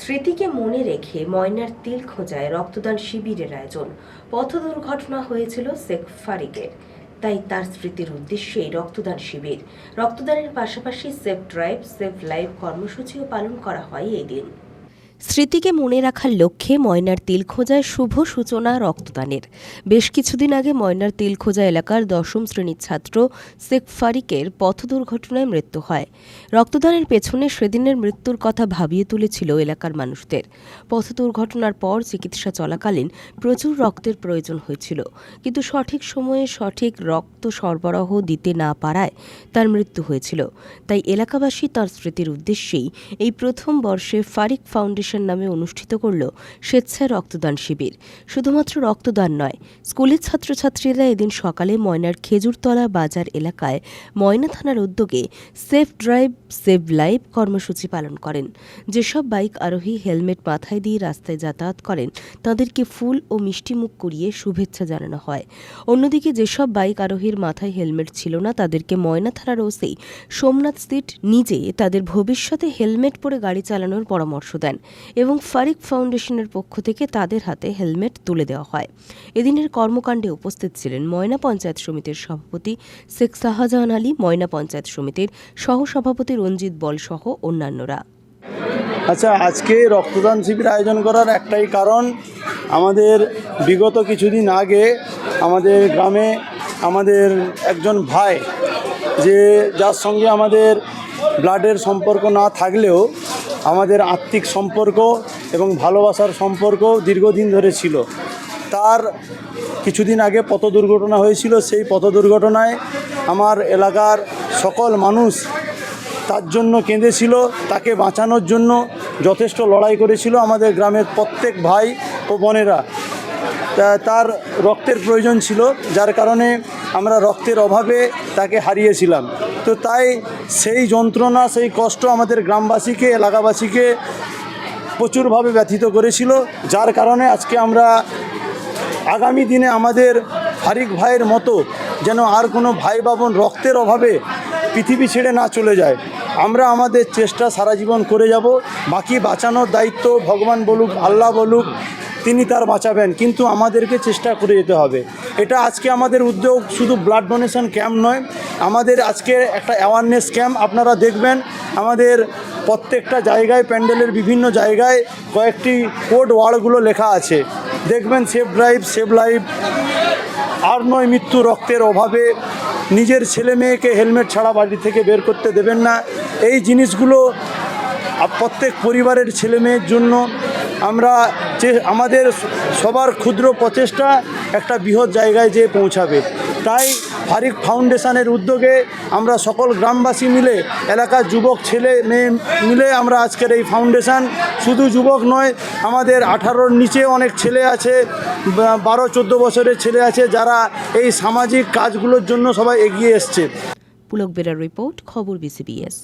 স্মৃতিকে মনে রেখে ময়নার তিল খোঁজায় রক্তদান শিবিরের আয়োজন। পথ দুর্ঘটনা হয়েছিল শেখ ফারিকের, তাই তার স্মৃতির উদ্দেশ্যেই রক্তদান শিবির। রক্তদানের পাশাপাশি সেভ ড্রাইভ সেভ লাইভ কর্মসূচিও পালন করা হয় এই দিন। স্মৃতিকে মনে রাখার লক্ষ্যে ময়নার তিল খোঁজায় শুভ সূচনা রক্তদানের। বেশ কিছুদিন আগে ময়নার তিল খোঁজা এলাকার 10ম শ্রেণীর ছাত্র শেখ ফারিকের পথ দুর্ঘটনায় মৃত্যু হয়। রক্তদানের পেছনে সেদিনের মৃত্যুর কথা ভাবিয়ে তুলেছিল এলাকার মানুষদের। পথ দুর্ঘটনার পর চিকিৎসা চলাকালীন প্রচুর রক্তের প্রয়োজন হয়েছিল, কিন্তু সঠিক সময়ে সঠিক রক্ত সরবরাহ দিতে না পারায় তার মৃত্যু হয়েছিল। তাই এলাকাবাসী তার স্মৃতির উদ্দেশ্যেই এই প্রথম বর্ষে ফারিক ফাউন্ডেশন নামে অনুষ্ঠিত করল স্বেচ্ছায় রক্তদান শিবির। শুধুমাত্র রক্তদান নয়, স্কুলের ছাত্রছাত্রীরা এদিন সকালে ময়নার খেজুরতলা বাজার এলাকায় ময়না থানার উদ্যোগে সেভ ড্রাইভ সেভ লাইভ কর্মসূচি পালন করেন। যেসব বাইক আরোহী হেলমেট মাথায় দিয়ে রাস্তায় যাতায়াত করেন তাদেরকে ফুল ও মিষ্টিমুখ করিয়ে শুভেচ্ছা জানানো হয়। অন্যদিকে যেসব বাইক আরোহীর মাথায় হেলমেট ছিল না তাদেরকে ময়না থানার ওসি সোমনাথ সিট নিজে তাদের ভবিষ্যতে হেলমেট পরে গাড়ি চালানোর পরামর্শ দেন এবং ফারিক ফাউন্ডেশনের পক্ষ থেকে তাদের হাতে হেলমেট তুলে দেওয়া হয়। এদিনের কর্মকাণ্ডে উপস্থিত ছিলেন ময়না পঞ্চায়েত সমিতির সভাপতি শেখ শাহজাহান আলী, ময়না পঞ্চায়েত সমিতির সহসভাপতি রঞ্জিত বল সহ অন্যান্যরা। আচ্ছা, আজকে রক্তদান শিবির আয়োজন করার একটাই কারণ, আমাদের বিগত কিছুদিন আগে আমাদের গ্রামে আমাদের একজন ভাই, যার সঙ্গে আমাদের ব্লাডের সম্পর্ক না থাকলেও আমাদের আত্মিক সম্পর্ক এবং ভালোবাসার সম্পর্ক দীর্ঘদিন ধরে ছিল, তার কিছুদিন আগে পথ দুর্ঘটনা হয়েছিল। সেই পথ দুর্ঘটনায় আমার এলাকার সকল মানুষ তার জন্য কেঁদেছিল, তাকে বাঁচানোর জন্য যথেষ্ট লড়াই করেছিল। আমাদের গ্রামের প্রত্যেক ভাই ও বোনেরা, তার রক্তের প্রয়োজন ছিল, যার কারণে আমরা রক্তের অভাবে তাকে হারিয়েছিলাম। তো তাই সেই যন্ত্রণা, সেই কষ্ট আমাদের গ্রামবাসীকে, এলাকাবাসীকে প্রচুরভাবে ব্যথিত করেছিল, যার কারণে আজকে আমরা আগামী দিনে আমাদের ফারিক ভাইয়ের মতো যেন আর কোনো ভাই বা বোন রক্তের অভাবে পৃথিবী ছেড়ে না চলে যায়, আমরা আমাদের চেষ্টা সারা জীবন করে যাব। বাকি বাঁচানোর দায়িত্ব ভগবান বলুক, আল্লাহ বলুক, তিনি তার বাঁচাবেন, কিন্তু আমাদেরকে চেষ্টা করে যেতে হবে। এটা আজকে আমাদের উদ্যোগ শুধু ব্লাড ডোনেশন ক্যাম্প নয়, আমাদের আজকে একটা অ্যাওয়ারনেস ক্যাম্প। আপনারা দেখবেন আমাদের প্রত্যেকটা জায়গায়, প্যান্ডেলের বিভিন্ন জায়গায় কয়েকটি কোড ওয়ার্ডগুলো লেখা আছে, দেখবেন সেভ ড্রাইভ সেভ লাইভ, আর নয় মৃত্যু রক্তের অভাবে, নিজের ছেলে মেয়েকে হেলমেট ছাড়া বাড়ি থেকে বের করতে দেবেন না। এই জিনিসগুলো প্রত্যেক পরিবারের ছেলে মেয়ের জন্য আমরা আমাদের সবার ক্ষুদ্র প্রচেষ্টা একটা বৃহৎ জায়গায় যেয়ে পৌঁছাবে। তাই ফারিক ফাউন্ডেশনের উদ্যোগে আমরা সকল গ্রামবাসী মিলে, এলাকার যুবক ছেলে মেয়ে মিলে আমরা আজকের এই ফাউন্ডেশন, শুধু যুবক নয়, আমাদের 18-র নিচে অনেক ছেলে আছে, 12-14 বছরের ছেলে আছে, যারা এই সামাজিক কাজগুলোর জন্য সবাই এগিয়ে এসছে। পুলক বেরার রিপোর্ট, খবর BCBS।